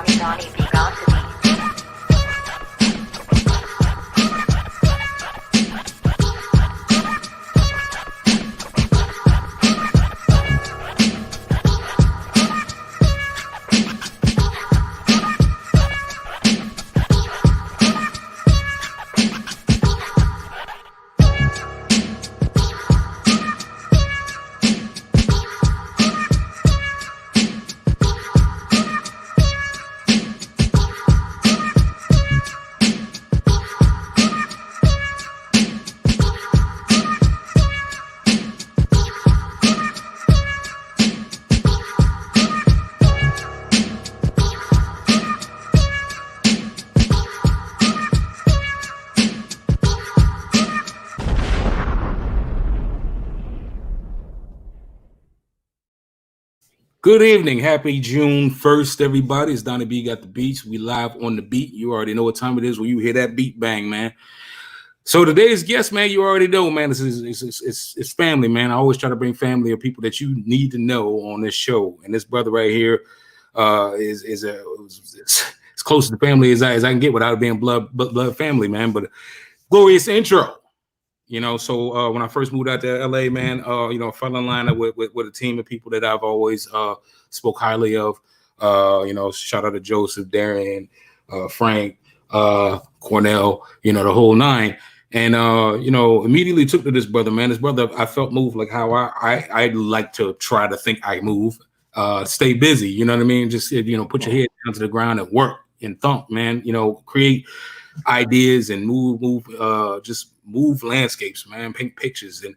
Donnie be GotDaBeats. Good evening. Happy June 1st, everybody. It's Donnie B got the beats. We live on the beat. You already know what time it is when you hear that beat bang, man. So today's guest, man, you already know, man, it's family, man. I always try to bring family or people that you need to know on this show. And this brother right here is as close to the family as I can get without being blood family, man. But glorious intro. So when I first moved out to LA, man, I fell in line with a team of people that I've always spoke highly of. Shout out to Joseph, Darian, Frank, Cornell, the whole nine. And immediately took to this brother, man. This brother, I felt moved like how I like to try to think I move. Stay busy, you know what I mean? Just put your head down to the ground and work and thump, man. Create ideas and move landscapes, man, paint pictures. And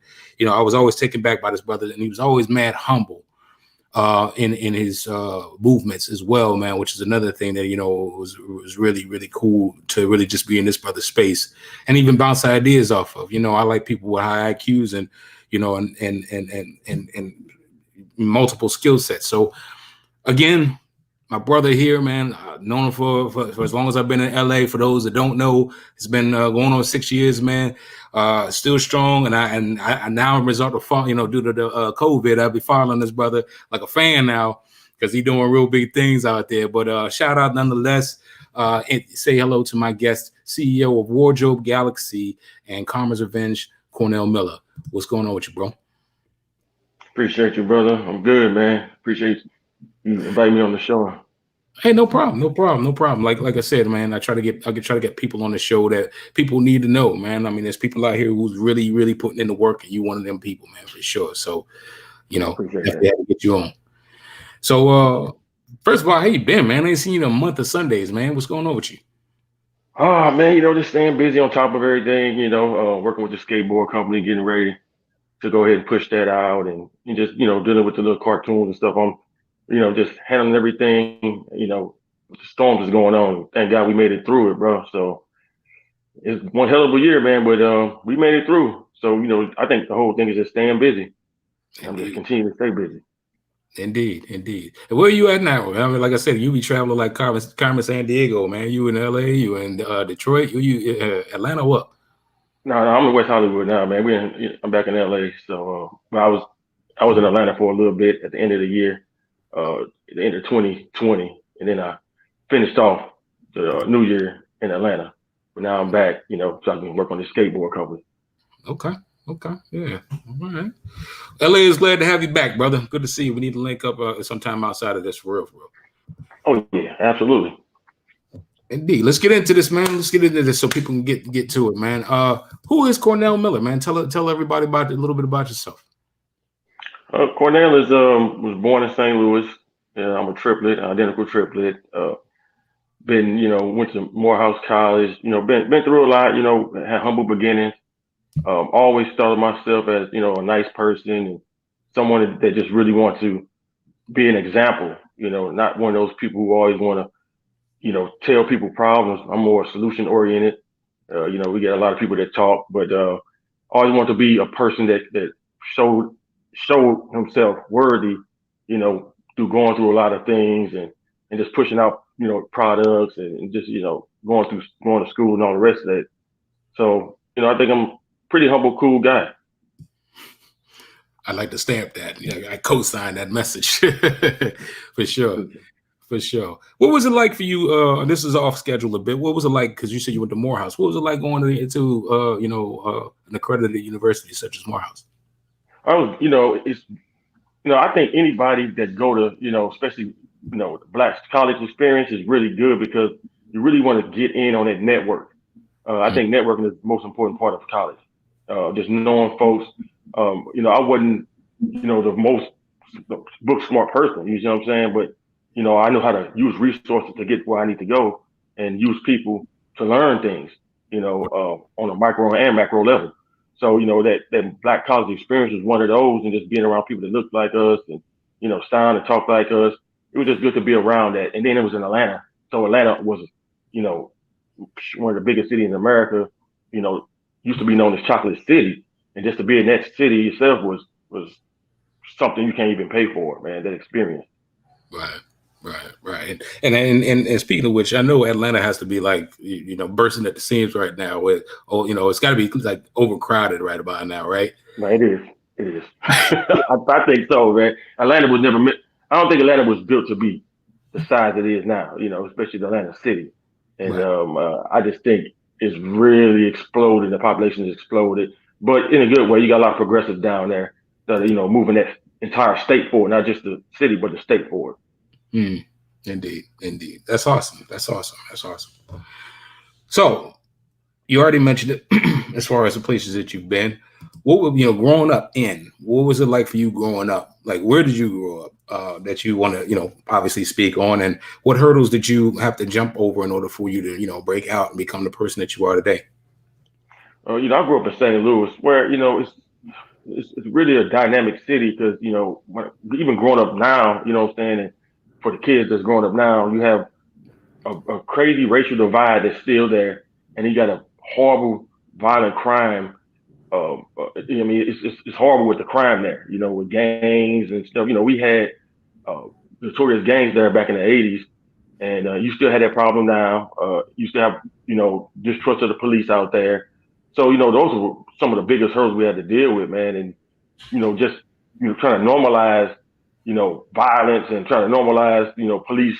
I was always taken back by this brother, and he was always mad humble in his movements as well, man, which is another thing that was really, really cool to really just be in this brother's space and even bounce ideas off of. I like people with high IQs and and multiple skill sets. So again, my brother here, man, known him for as long as I've been in LA. For those that don't know, it's been going on 6 years, man. Still strong, and I now result of due to the COVID, I'll be following this brother like a fan now because he's doing real big things out there. But shout out nonetheless. And say hello to my guest, CEO of Wardrobe Galaxy and Kharma's Revenge, Cornell Miller. What's going on with you, bro? Appreciate you, brother. I'm good, man. Appreciate you inviting me on the show. Hey, no problem. Like I said, man, I try to get people on the show that people need to know, man. I mean, there's people out here who's really, really putting in the work, and you one of them people, man, for sure. So, definitely had to get you on. So, first of all, how you been, man? I ain't seen you in a month of Sundays, man. What's going on with you? Oh, man, just staying busy on top of everything, working with the skateboard company, getting ready to go ahead and push that out, and just, dealing with the little cartoons and stuff. I'm just handling everything, with the storms is going on. Thank God we made it through it, bro. So it's one hell of a year, man, but we made it through. So, I think the whole thing is just staying busy. I'm just continuing to stay busy. Indeed. And where are you at now? I mean, like I said, you be traveling like Kharma, San Diego, man. You in LA, you in Detroit, you Atlanta, what? No, I'm in West Hollywood now, man. I'm back in LA. So I was in Atlanta for a little bit at the end of the year, at the end of 2020, and then I finished off the new year in Atlanta. But now I'm back, so I can work on the skateboard company. Okay, yeah, all right. LA is glad to have you back, brother. Good to see you. We need to link up sometime outside of this, for real. Oh yeah, absolutely. Indeed. Let's get into this, man. Let's get into this so people can get to it, man. Who is Cornell Miller, man? Tell everybody a little bit about yourself. Cornell was born in St. Louis. I'm a triplet, identical triplet. Went to Morehouse College. Been through a lot. Had humble beginnings. Always thought of myself as a nice person and someone that just really want to be an example. Not one of those people who always want to tell people problems. I'm more solution oriented. We get a lot of people that talk, but always want to be a person that showed himself worthy, through going through a lot of things and just pushing out, products and just, going to school and all the rest of it. So, I think I'm a pretty humble, cool guy. I like to stamp that. I co-sign that message for sure. For sure. What was it like for you? This is off schedule a bit. What was it like? Because you said you went to Morehouse. What was it like going into an accredited university such as Morehouse? I think anybody that go to, especially, Black college experience is really good because you really want to get in on that network. I think networking is the most important part of college. Just knowing folks. I wasn't, the most book smart person, you know what I'm saying? But, I know how to use resources to get where I need to go and use people to learn things, on a micro and macro level. So, that Black college experience was one of those, and just being around people that looked like us and, sound and talk like us. It was just good to be around that. And then it was in Atlanta. So Atlanta was, one of the biggest cities in America, used to be known as Chocolate City. And just to be in that city itself was something you can't even pay for, man, that experience. Right. And speaking of which, I know Atlanta has to be like, bursting at the seams right now with, it's got to be like overcrowded right about now, right? Man, it is. I think so, man. Atlanta was never I don't think Atlanta was built to be the size it is now, especially the Atlanta city. And right. I just think it's really exploded. The population has exploded, but in a good way. You got a lot of progressives down there that are, moving that entire state forward, not just the city, but the state forward. Indeed. That's awesome. So you already mentioned it as far as the places that you've been. What were, growing up in, what was it like for you growing up? Like, where did you grow up that you want to, obviously speak on, and what hurdles did you have to jump over in order for you to, break out and become the person that you are today? I grew up in St. Louis, where, it's really a dynamic city because, even growing up now, you know what I'm saying, and for the kids that's growing up now, you have a crazy racial divide that's still there, and you got a horrible, violent crime. It's horrible with the crime there, with gangs and stuff. We had notorious gangs there back in the 80s, and you still had that problem now. You still have, distrust of the police out there. So, those were some of the biggest hurdles we had to deal with, man. And, just, trying to normalize, violence and trying to normalize, police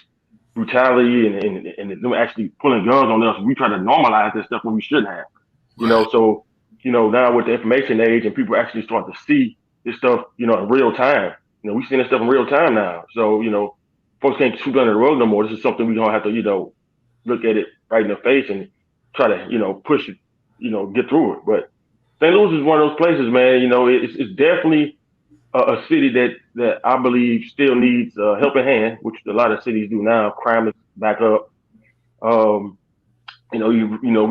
brutality and them actually pulling guns on us. We try to normalize that stuff when we shouldn't have, so, now with the information age and people actually start to see this stuff, in real time. We seeing this stuff in real time now. So, folks can't sweep under the rug no more. This is something we're going to have to, look at it right in the face and try to, push it, get through it. But St. Louis is one of those places, man. It's definitely a city that I believe still needs a helping hand, which a lot of cities do now. Crime is back up. We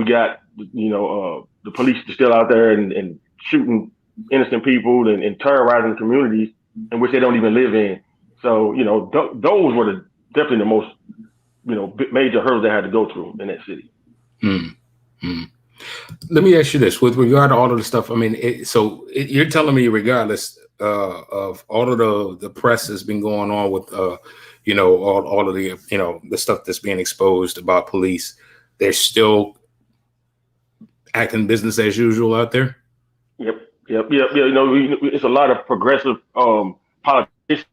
got, the police are still out there and shooting innocent people and terrorizing communities in which they don't even live in. So, those were definitely the most, major hurdles they had to go through in that city. Let me ask you this with regard to all of the stuff. I mean, you're telling me regardless of all of the press that's been going on with, all of the, the stuff that's being exposed about police, they're still acting business as usual out there? Yep. It's a lot of progressive politicians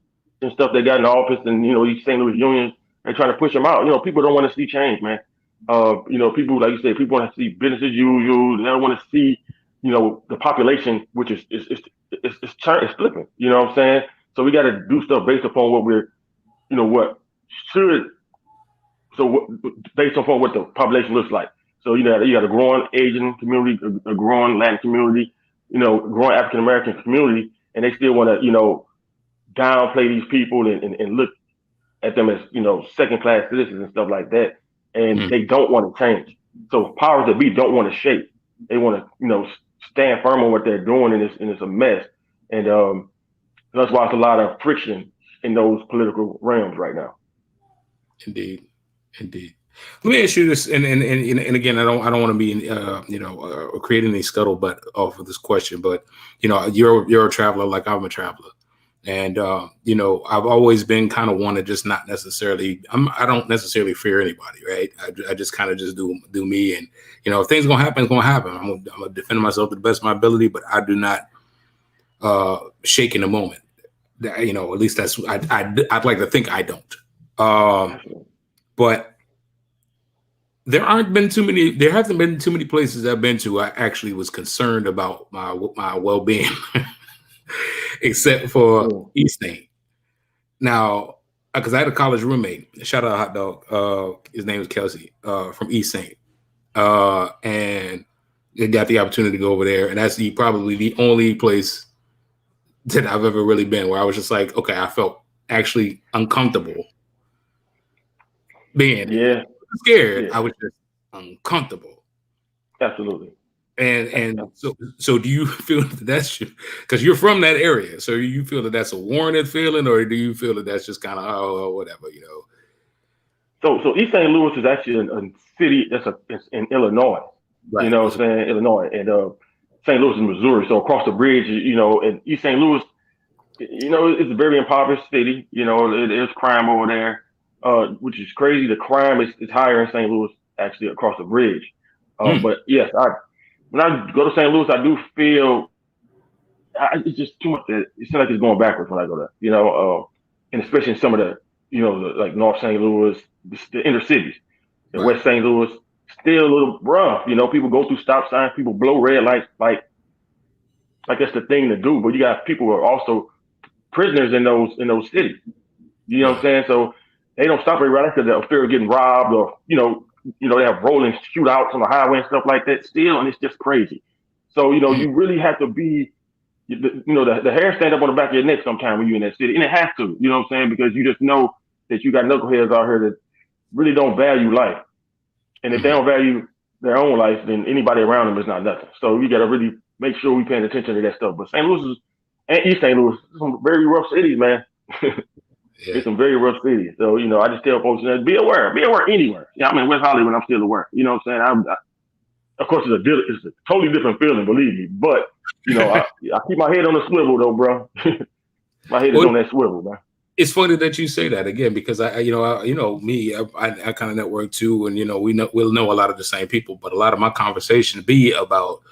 and stuff that got in office, and these St. Louis unions, they're trying to push them out. People don't want to see change, man. People, like you said, people want to see business as usual. They don't want to see, the population, which is flipping. You know what I'm saying? So we got to do stuff based upon what we're, based upon what the population looks like. So you got a growing Asian community, a growing Latin community, growing African American community, and they still want to, downplay these people and look at them as, second class citizens and stuff like that. And they don't want to change. So powers that be don't want to shape. They want to, stand firm on what they're doing, and it's a mess. And that's why it's a lot of friction in those political realms right now. Indeed. Let me ask you this, and again, I don't want to be creating any scuttlebutt off of this question, but you're a traveler like I'm a traveler, and I've always been kind of one to just not necessarily. I don't necessarily fear anybody, right? I just kind of just do me, and if things gonna happen, it's gonna happen. I'm gonna defend myself to the best of my ability, but I do not shake in the moment. At least that's I'd like to think I don't. But there hasn't been too many places I've been to I actually was concerned about my well-being, except for East St. Now, because I had a college roommate, shout out Hot Dog, his name was Kelsey, from East St. And I got the opportunity to go over there, and that's probably the only place that I've ever really been where I was just like, okay, I felt actually uncomfortable being scared. Yeah. I was just uncomfortable. Absolutely. And so do you feel that that's because you're from that area? So do you feel that that's a warranted feeling, or do you feel that that's just kind of whatever, you know? So East St. Louis is actually a city it's in Illinois. Right. You know what I'm saying? Illinois, and St. Louis is Missouri. So across the bridge, you know, and East St. Louis, you know, it's a very impoverished city. You know, there's crime over there, which is crazy. The crime is higher in St. Louis, actually, across the bridge. But yes, when I go to St. Louis, I do feel it's just too much. It seems like it's going backwards when I go there. You know, and especially in some of the, you know, like North St. Louis, the inner cities, and West St. Louis, still a little rough. You know, people go through stop signs, people blow red lights, like that's the thing to do. But you got people who are also prisoners in those cities. You know what I'm saying? So they don't stop everybody because they're fear of getting robbed, or you know they have rolling shootouts on the highway and stuff like that still, and it's just crazy. So you know you really have to be, you know, the hair stand up on the back of your neck sometime when you're in that city, and it has to. You know what I'm saying? Because you just know that you got knuckleheads out here that really don't value life, and if they don't value their own life, then anybody around them is not nothing. So we got to really make sure we're paying attention to that stuff. But St. Louis and East St. Louis, some very rough cities, man. It's some very rough cities. So, you know, I just tell folks, be aware anywhere. Yeah, I'm in West Hollywood, I'm still aware. You know what I'm saying? Of course, it's a totally different feeling, believe me. But, you know, I keep my head on the swivel, though, bro. My head is on that swivel, man. It's funny that you say that again, because I kind of network too, and you know we'll know a lot of the same people, but a lot of my conversation be about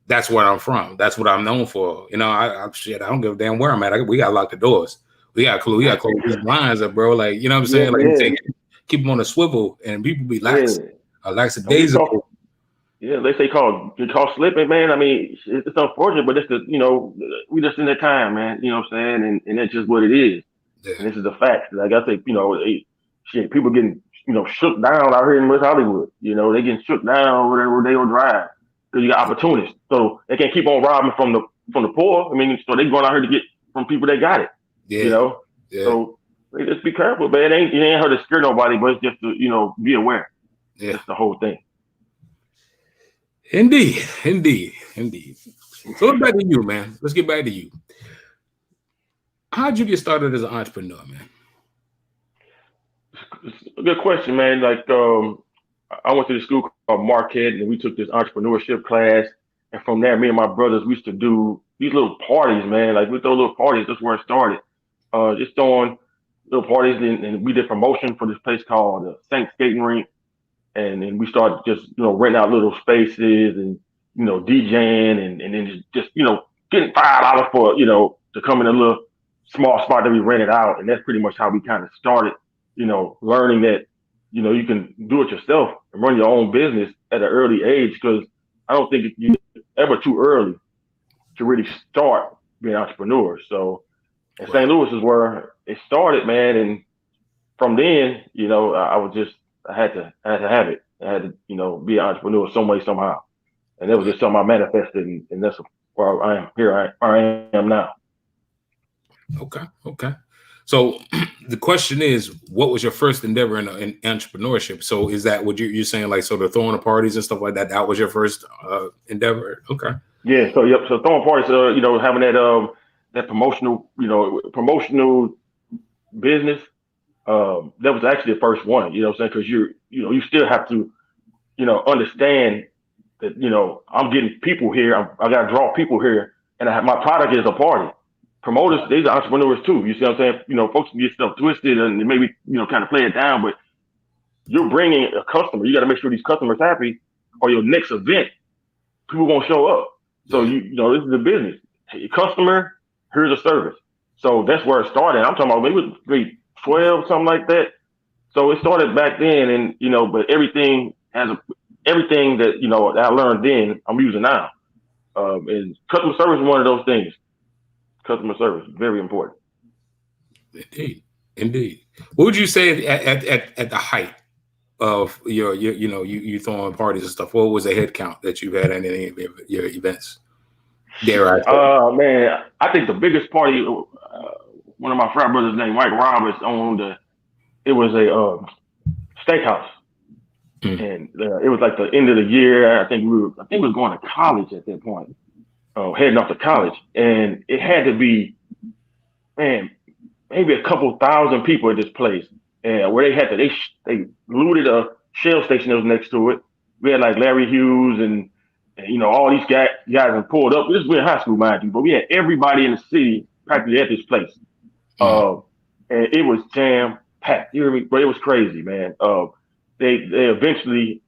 that's where I'm from, that's what I'm known for. You know, I don't give a damn where I'm at. We got to lock the doors. We got to close these blinds up, bro. Like, you know what I'm saying? Like, you keep them on a swivel, and people be lax, lackadaisical. Yeah, they say called slipping, man. I mean, it's unfortunate, but it's we just in that time, man. You know what I'm saying? And that's just what it is. Yeah. And this is a fact. Like I say, you know, people getting, you know, shook down out here in West Hollywood. You know, they getting shook down whatever they don't drive because you got opportunists. So they can't keep on robbing from the poor. I mean, so they going out here to get from people that got it. Yeah. You know, so they just be careful, man. It ain't hurt to scare nobody, but it's just to, you know, be aware. Yeah, that's the whole thing. Indeed. So let's back to you, man. Let's get back to you. How'd you get started as an entrepreneur, man? It's a good question, man. Like, I went to the school called Marquette, and we took this entrepreneurship class. And from there, me and my brothers, we used to do these little parties, man. Like, we throw little parties. That's where it started. Just throwing little parties, and we did promotion for this place called the Saint Skating Rink. And then we started just, you know, renting out little spaces and, you know, DJing and then just, you know, getting $5 for, you know, to come in a little small spot that we rented out. And that's pretty much how we kind of started, you know, learning that, you know, you can do it yourself and run your own business at an early age, because I don't think you're ever too early to really start being an entrepreneur. So and St. Louis is where it started, man. And from then, you know, I had to have it. I had to, you know, be an entrepreneur some way, somehow. And that was just something I manifested, and that's where I am. Here I am now. Okay. So the question is, what was your first endeavor in entrepreneurship? So is that what you're saying, like, so the throwing the parties and stuff like that, that was your first endeavor? Okay. Yeah. So So throwing parties, you know, having that promotional business. That was actually the first one, you know what I'm saying? Because you still have to, you know, understand that, you know, I'm getting people here. I got to draw people here, and my product is a party. Promoters, these are entrepreneurs too. You see what I'm saying? You know, folks can get stuff twisted and maybe, you know, kind of play it down, but you're bringing a customer. You got to make sure these customers happy, or your next event, people won't show up. So you know, this is a business. Hey, customer, here's a service. So that's where it started. I'm talking about maybe 12, something like that. So it started back then, and but everything that that I learned then, I'm using now. And customer service is one of those things. Customer service, very important. Indeed, indeed. What would you say at the height of your you throwing parties and stuff? What was the head count that you've had at any of your events? Dare I say? Man, I think the biggest party, one of my frat brothers named Mike Roberts owned it was a steakhouse. And it was like the end of the year. I think we were going to college at that point, heading off to college, and it had to be, man, maybe a couple thousand people at this place, and where they looted a shell station that was next to it. We had like Larry Hughes and all these guys and pulled up. This was in high school, mind you, but we had everybody in the city practically at this place, and it was jam packed. You hear me? But it was crazy, man. They eventually,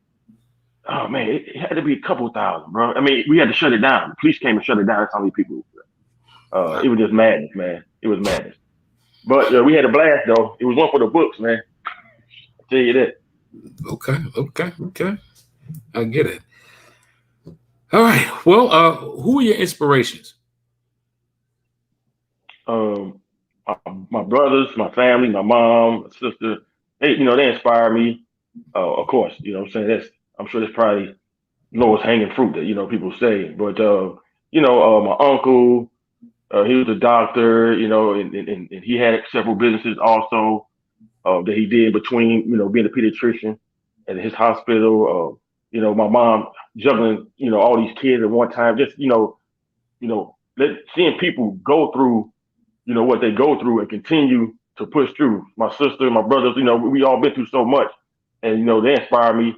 oh man, it had to be a couple thousand, bro. I mean, we had to shut it down. The police came and shut it down. That's how many people. It was just madness, man. It was madness. But we had a blast though. It was one for the books, man. I'll tell you that. Okay. I get it. All right. Well, who are your inspirations? My brothers, my family, my mom, my sister. They inspire me. Of course, what I'm saying, I'm sure that's probably lowest hanging fruit that people say. But my uncle, he was a doctor, and he had several businesses also that he did between being a pediatrician at his hospital. My mom juggling all these kids at one time. Just seeing people go through what they go through and continue to push through. My sister, my brothers, we all been through so much. And they inspire me.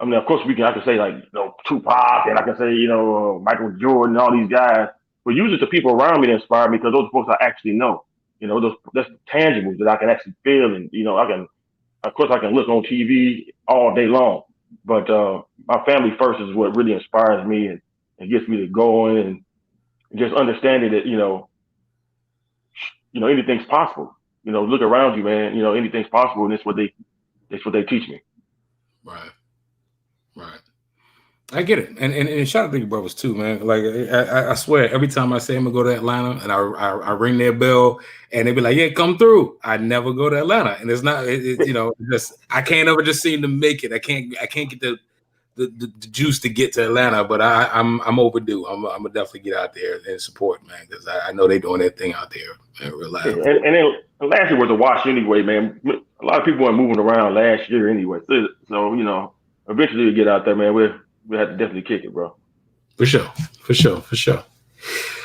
I mean, of course, I can say like Tupac, and I can say Michael Jordan, and all these guys. But usually, the people around me that inspire me because those are folks I actually know. That's tangibles that I can actually feel, and of course, I can look on TV all day long. But my family first is what really inspires me and gets me to going and just understanding that anything's possible. Look around you, man. Anything's possible, and that's what they teach me. Right. I get it, and shout out to your brothers too, man. Like I swear, every time I say I'm gonna go to Atlanta, and I ring their bell, and they be like, "Yeah, come through." I never go to Atlanta, and it's not, just I can't ever just seem to make it. I can't get the juice to get to Atlanta, but I'm overdue. I'm gonna definitely get out there and support, man, because I know they're doing their thing out there, man, real loud. And then last year was a wash anyway, man. A lot of people weren't moving around last year anyway, so eventually we get out there, man. We have to definitely kick it, bro. For sure. So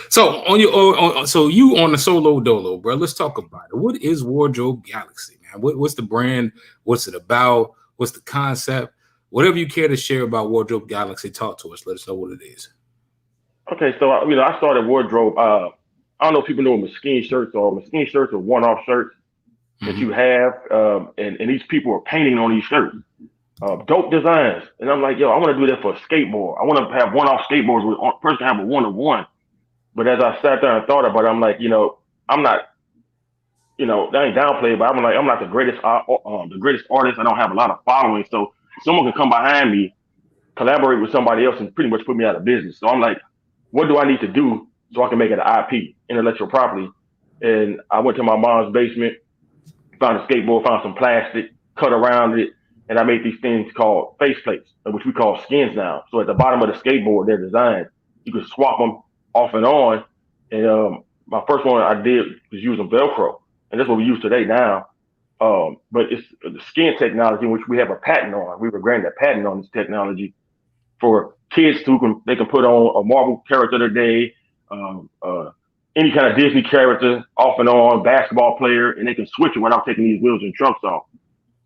so you on the solo dolo, bro. Let's talk about it. What is Wardrobe Galaxy, man? What's the brand? What's it about? What's the concept? Whatever you care to share about Wardrobe Galaxy, talk to us. Let us know what it is. Okay, so I started Wardrobe. I don't know if people know what Mesquite shirts are. Mesquite shirts are one-off shirts that you have, and these people are painting on these shirts. Dope designs, and I'm like, yo, I want to do that for a skateboard. I want to have one-off skateboards with person have a one-of-one. But as I sat there and thought about it, I'm like, I'm not, that ain't downplayed, but I'm not the greatest artist. I don't have a lot of following, so someone can come behind me, collaborate with somebody else, and pretty much put me out of business. So I'm like, what do I need to do so I can make it an IP, intellectual property? And I went to my mom's basement, found a skateboard, found some plastic, cut around it, and I made these things called face plates, which we call skins now. So at the bottom of the skateboard, they're designed. You can swap them off and on. And my first one I did was using Velcro, and that's what we use today now. But it's the skin technology, which we have a patent on. We were granted a patent on this technology for kids they can put on a Marvel character today, any kind of Disney character off and on, basketball player, and they can switch it without taking these wheels and trucks off.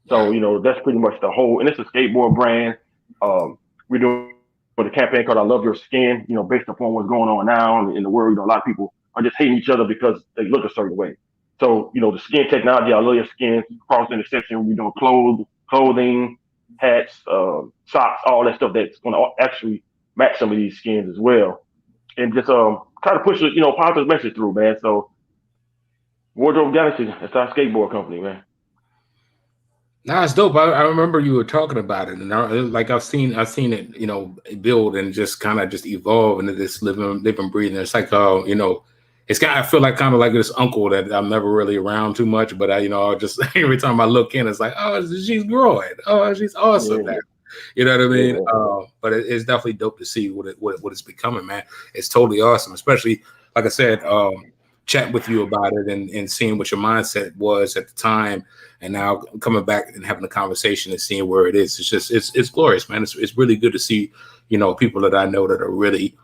So, that's pretty much the whole, and it's a skateboard brand. We're doing a campaign called I Love Your Skin, based upon what's going on now in the world. A lot of people are just hating each other because they look a certain way. So, the skin technology, I love your skin, cross intersection, we're doing clothing, hats, socks, all that stuff that's going to actually match some of these skins as well. And just try to push a positive message through, man. So Wardrobe Galaxy. That's our skateboard company, man. Nah, it's dope. I remember you were talking about it, and I've seen it, build and just kind of just evolve into this living, breathing. It's like, I feel like kind of like this uncle that I'm never really around too much, but I just every time I look in, it's like, oh, she's growing. Oh, she's awesome now. You know what I mean? Yeah. But it's definitely dope to see what it's becoming, man. It's totally awesome, especially like I said, chatting with you about it and seeing what your mindset was at the time, and now coming back and having a conversation and seeing where it is. It's just it's glorious, man. It's really good to see, people that I know that are really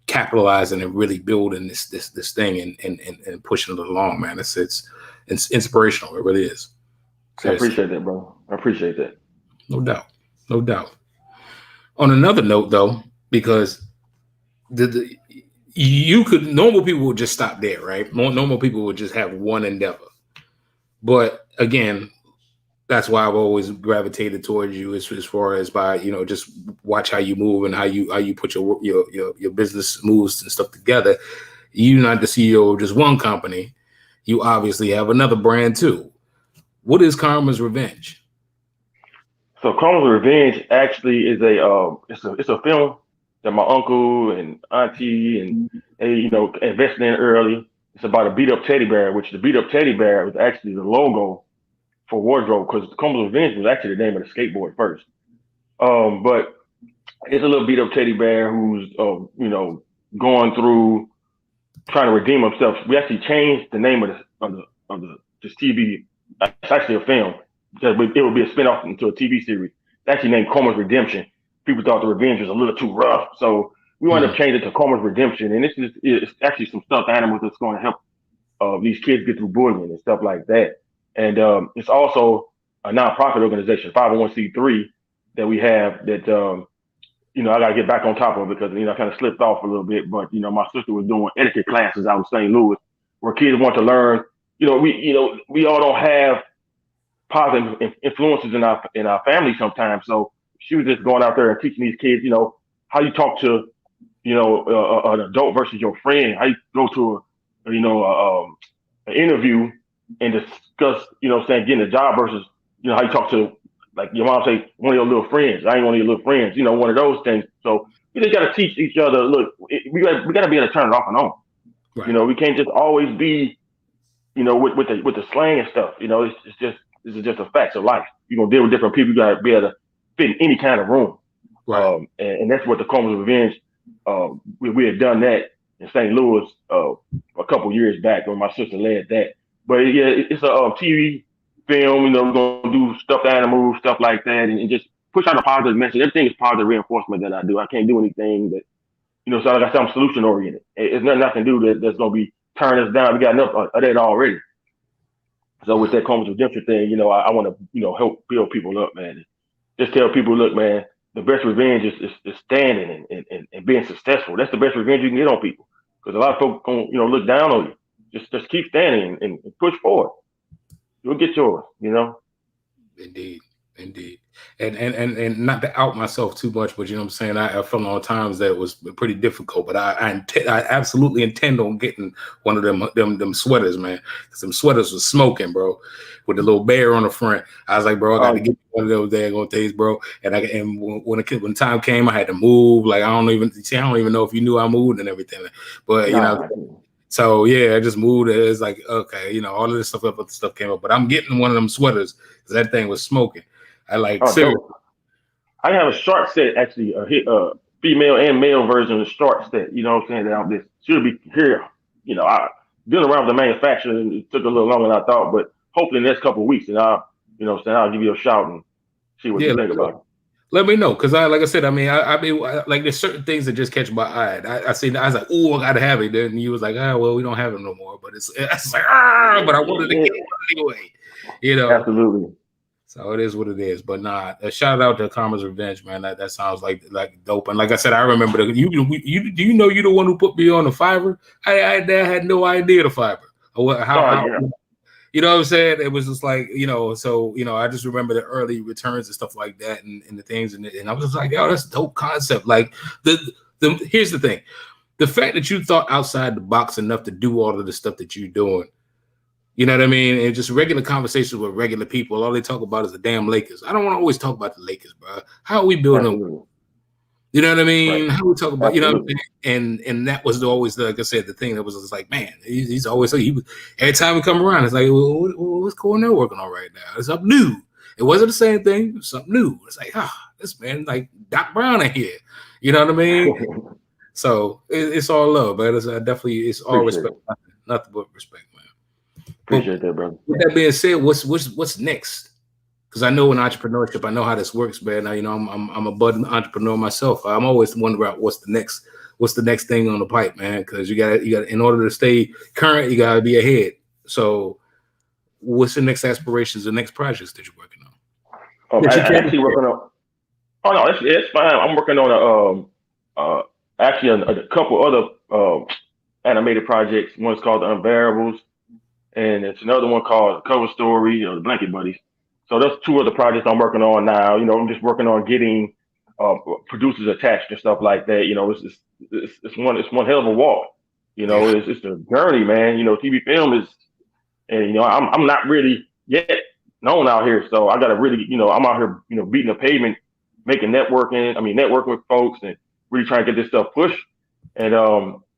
capitalizing and really building this thing and pushing it along, man. It's inspirational. It really is. Seriously. I appreciate that, bro. I appreciate that. No doubt. No doubt. On another note, though, because normal people would just stop there, right? Normal people would just have one endeavor. But again, that's why I've always gravitated towards you as far as by, just watch how you move and how you put your business moves and stuff together. You're not the CEO of just one company. You obviously have another brand too. What is Kharma's Revenge? So Kharma's Revenge actually is it's a film that my uncle and auntie and they invested in early. It's about a beat up teddy bear, which the beat up teddy bear was actually the logo for wardrobe, because Kharma's Revenge was actually the name of the skateboard first. But it's a little beat up teddy bear who's going through trying to redeem himself. We actually changed the name of this TV. It's actually a film because it would be a spinoff into a TV series. It's actually named Kharma's Redemption. People thought the Revenge was a little too rough, so we wound up changing it to Kharma's Redemption. And it's actually some stuffed animals that's going to help these kids get through bullying and stuff like that. And it's also a nonprofit organization, 501c3, that we have that I got to get back on top of, because I kind of slipped off a little bit. But my sister was doing etiquette classes out in St. Louis, where kids want to learn. We all don't have positive influences in our family sometimes. So she was just going out there and teaching these kids, how you talk to, an adult versus your friend. How you go to an interview and discuss, getting a job versus, how you talk to, like your mom say, one of your little friends. I ain't one of your little friends, one of those things. So we just got to teach each other. Look, we got to be able to turn it off and on. Right. We can't just always be, with the slang and stuff. This is just a fact of life. You're gonna deal with different people. You gotta be able to fit in any kind of room. Right. And that's what the Kharma's Revenge. We had done that in St. Louis a couple years back when my sister led that. But yeah, it's a TV film. We're gonna do stuffed animals, stuff like that, and just push out a positive message. Everything is positive reinforcement that I do. I can't do anything that, so like I said, I'm solution oriented. It's nothing I can do that's gonna be turn us down. We got enough of that already. So with that Kharma's Redemption thing, I want to, help build people up, man. Just tell people, look, man, the best revenge is standing and being successful. That's the best revenge you can get on people, because a lot of folks gonna, look down on you. Just keep standing and push forward. You'll get yours, Indeed. And not to out myself too much, but I'm saying, I felt on times that it was pretty difficult, but I absolutely intend on getting one of them sweaters, man, because them sweaters was smoking, bro, with the little bear on the front. I was like, bro, I got to get one of those daggone things, bro. And when time came, I had to move. Like, I don't even know if you knew I moved and everything, but So yeah, I just moved. It's like, okay, all of this stuff came up, but I'm getting one of them sweaters because that thing was smoking. I I have a short set, actually, a female and male version of the short set. You know what I'm saying? That this should be here. I been around the manufacturer, and it took a little longer than I thought, but hopefully in the next couple of weeks, and I'll give you a shout and see what you think about it. Let me know, because like I said, I mean, like there's certain things that just catch my eye. I was like, oh, I gotta have it. Then you was like, well, we don't have it no more. But it's like, but I wanted to get it anyway. Absolutely. So it is what it is. But nah, a shout out to Kharma's Revenge, man. That sounds like dope. And like I said, I remember you do you're the one who put me on the Fiverr? I had no idea the Fiverr. How you know what I'm saying? It was just like, so, I just remember the early returns and stuff like that and the things. And I was just like, yo, that's a dope concept. Like here's the thing. The fact that you thought outside the box enough to do all of the stuff that you're doing, You know what I mean? And just regular conversations with regular people. All they talk about is the damn Lakers. I don't want to always talk about the Lakers, bro. How are we building them? You know what I mean? Right. How we talk about, you know what I'm Absolutely. saying? And that was always, like I said, the thing that was just like, man, he's always, every time we come around, it's like, well, what's Cornell working on right now? It's something new. It wasn't the same thing. It was something new. It's like, this man, like Doc Brown in here. You know what I mean? So it's all love, but it's all Appreciate respect. it. Nothing but respect, man. Appreciate that, brother. With that being said, what's next? Because I know in entrepreneurship, I know how this works, man. Now, you know, I'm a budding entrepreneur myself. I'm always wondering about what's the next thing on the pipe, man. Because you got in order to stay current, you got to be ahead. So, what's the next aspirations, the next projects that you're working on? I'm actually working on. Oh no, it's fine. I'm working on actually a couple other animated projects. One's called The Unbearables, and it's another one called Cover Story or The Blanket Buddies. So those two other projects I'm working on now. You know, I'm just working on getting producers attached and stuff like that. You know, it's one hell of a walk. You know, it's a journey, man. You know, TV film is, and you know, I'm not really yet known out here, so I got to really, you know, I'm out here, you know, beating the pavement, networking with folks, and really trying to get this stuff pushed. And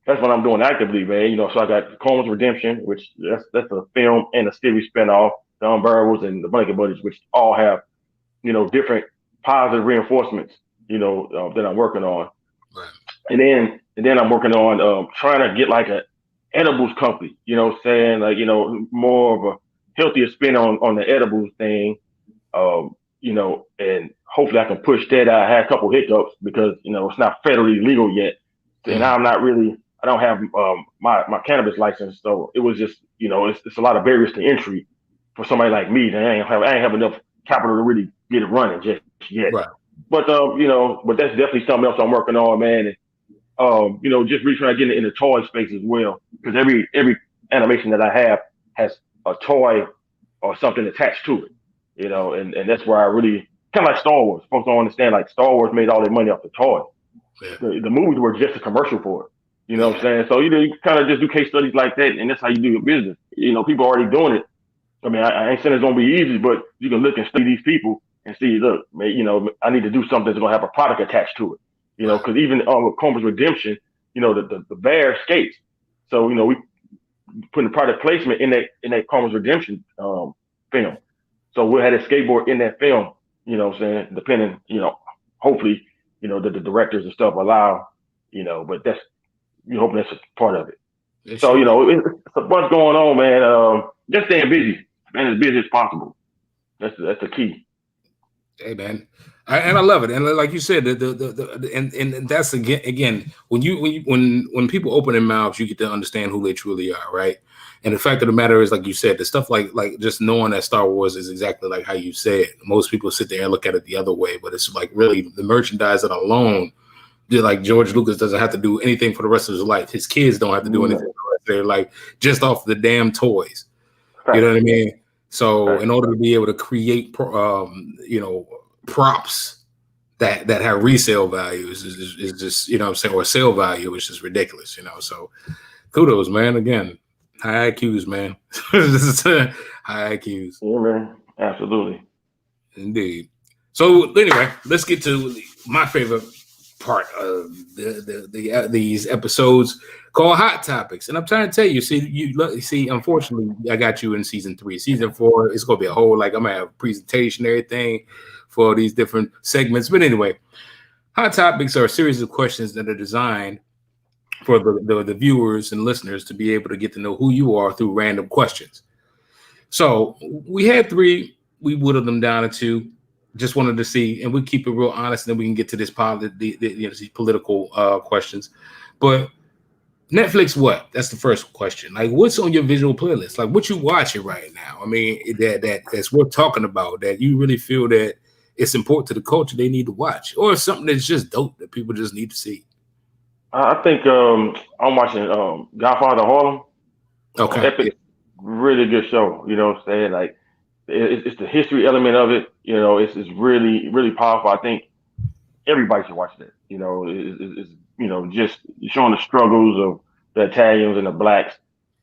that's what I'm doing actively, man. You know, so I got Kharma's Redemption, which that's a film and a series spinoff, The Unbearables and The Blanket Buddies, which all have, you know, different positive reinforcements, you know, that I'm working on. Right. And then I'm working on trying to get like a edibles company, you know, saying like, you know, more of a healthier spin on the edibles thing, you know, and hopefully I can push that. I had a couple hiccups because, you know, it's not federally legal yet. And I don't have my cannabis license. So it was just, you know, it's a lot of barriers to entry for somebody like me. I ain't have enough capital to really get it running just yet. Right. But, you know, but that's definitely something else I'm working on, man. And, you know, just really trying to get in the toy space as well. Because every animation that I have has a toy or something attached to it, you know, and that's where I really, kind of like Star Wars. Folks don't understand, like Star Wars made all their money off the toy. Yeah. The movies were just a commercial for it. You know what I'm saying? So, you know, you kind of just do case studies like that, and that's how you do your business. You know, people are already doing it. I mean, I ain't saying it's going to be easy, but you can look and study these people and see, look, man, you know, I need to do something that's going to have a product attached to it. You know, because even with Kharma's Redemption, you know, the bear skates. So, you know, we putting product placement in that Kharma's Redemption film. So we'll have a skateboard in that film, you know what I'm saying? Depending, you know, hopefully, you know, the directors and stuff allow, you know, but you're hoping that's a part of it. It's so, you know, it's a bunch going on, man. Just staying busy, and as busy as possible. That's the key. Hey, man. I love it, and like you said, and that's again when people open their mouths, you get to understand who they truly are, right? And the fact of the matter is, like you said, the stuff like just knowing that Star Wars is exactly like how you said. Most people sit there and look at it the other way, but it's like really the merchandise alone. Like George Lucas doesn't have to do anything for the rest of his life. His kids don't have to do anything for the rest of their life, just off the damn toys. Right. You know what I mean? So in order to be able to create, you know, props that have resale values is just, you know what I'm saying, or sale value, which is ridiculous, you know. So kudos, man. Again, high IQs, man. High IQs. Yeah, man. Absolutely. Indeed. So anyway, let's get to my favorite part of these episodes called Hot Topics. And I'm trying to tell you, see, unfortunately, I got you in season 3. Season 4, it's gonna be a whole, like, I'm gonna have a presentation, everything for these different segments. But anyway, Hot Topics are a series of questions that are designed for the viewers and listeners to be able to get to know who you are through random questions. So we had 3, we whittled them down to 2. Just wanted to see, and we keep it real honest, and then we can get to this these political questions. But Netflix, what? That's the first question. Like, what's on your visual playlist? Like, what you watching right now? I mean, that's worth talking about. That you really feel that it's important to the culture, they need to watch, or something that's just dope that people just need to see. I think I'm watching Godfather Harlem. Okay, epic, really good show. You know what I'm saying? Like, it's the history element of it. You know, it's really, really powerful. I think everybody should watch that. You know, it's you know, just showing the struggles of the Italians and the blacks.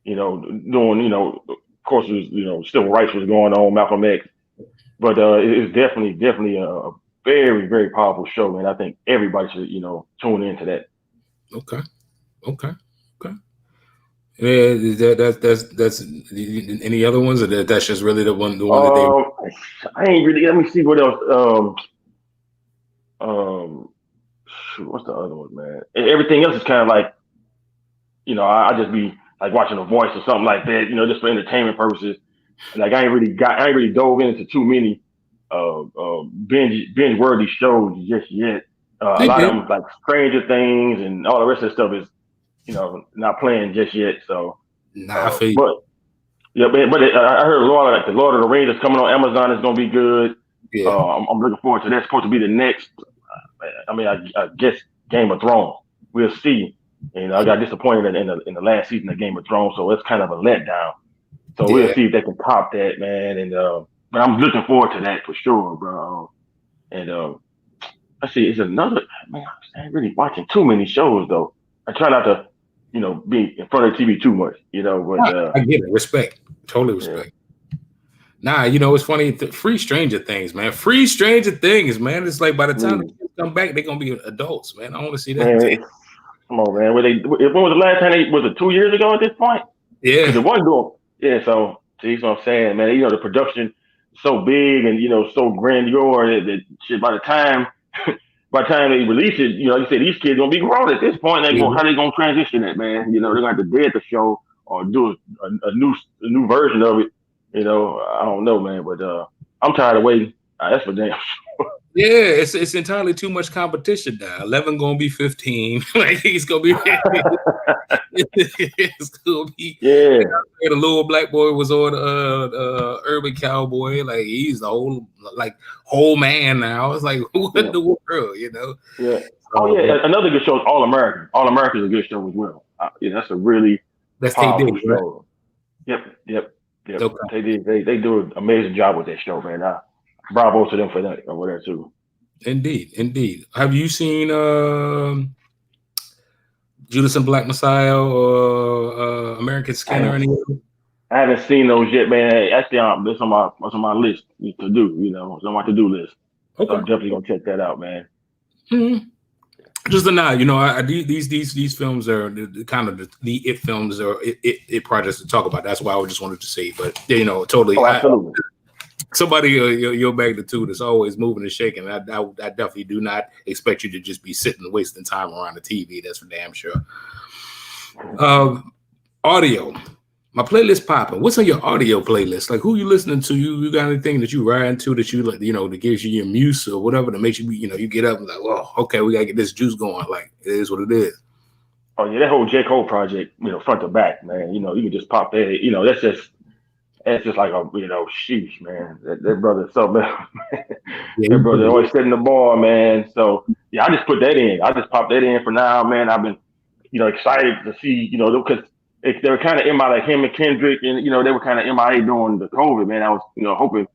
You know, doing, you know, course, it was, civil rights was going on, Malcolm X. But it's definitely a very, very powerful show, man. I think everybody should, tune into that. Okay. Yeah, that's any other ones, or that's just really the one that they. I ain't really. Let me see what else. Shoot, what's the other one, man? Everything else is kind of like, I just be like watching The Voice or something like that, just for entertainment purposes. Like I ain't really dove into too many binge worthy shows just yet. A lot of them like Stranger Things and all the rest of the stuff is not playing just yet. So I feel you. But yeah, but I heard the Lord of the Rings is coming on Amazon. It's gonna be good. Yeah. I'm looking forward to that. It's supposed to be the next. I guess Game of Thrones. We'll see. I got disappointed in the last season of Game of Thrones, so it's kind of a letdown. So we'll see if they can top that, man. And but I'm looking forward to that for sure, bro. And let's see, it's another, man. I ain't really watching too many shows though. I try not to, be in front of the TV too much, But I get it. Respect. Totally respect. Yeah. Nah, it's funny. Free Stranger Things, man. Free Stranger Things, man. It's like by the time the kids come back, they're gonna be adults, man. I want to see that. Man, come on, man. When was the last time was it 2 years ago at this point? Yeah. Because it wasn't doing. Yeah, so see what I'm saying, man. The production is so big and so grandeur that shit. By the time they release it, like you said, these kids gonna be grown at this point. How they gonna transition it, man? They're gonna have to dead the show or do a new version of it. I don't know, man. But I'm tired of waiting. That's for damn sure. Yeah, it's entirely too much competition now. 11 gonna be 15. Like it's gonna be. It's gonna be. Yeah. The little black boy was on Urban Cowboy. Like he's the whole man now. It's like what in the world, Yeah. Oh yeah. Another good show is All American. All American is a good show as well. That's a really powerful show. Right? Yep. Okay. They do an amazing job with that show, man. Bravo to them for that over there too. Indeed. Have you seen Judas and Black Messiah or American Skin or anything? I haven't seen those yet, man. Actually, this on my list to do. It's on my to-do list. Okay. So I'm definitely gonna check that out, man. Mm-hmm. Just a nod, these films are kind of the it films or it projects to talk about. That's why I just wanted to say, but totally. Oh, absolutely. Somebody your magnitude is always moving and shaking. I definitely do not expect you to just be sitting wasting time around the TV. That's for damn sure. Audio. My playlist popping. What's on your audio playlist? Like who you listening to? You got anything that you ride to that you like, that gives you your muse or whatever that makes you you get up and like, well, okay, we gotta get this juice going. Like it is what it is. Oh yeah, that whole J. Cole project, front to back, man. You can just pop that. That's just like a, sheesh, man. That brother is something else, man. Yeah, that brother always setting the bar, man. So yeah, I just put that in. I just popped that in for now, man. I've been, excited to see, because they were kind of MIA, like him and Kendrick, and they were kind of MIA during the COVID, man. I was, hoping,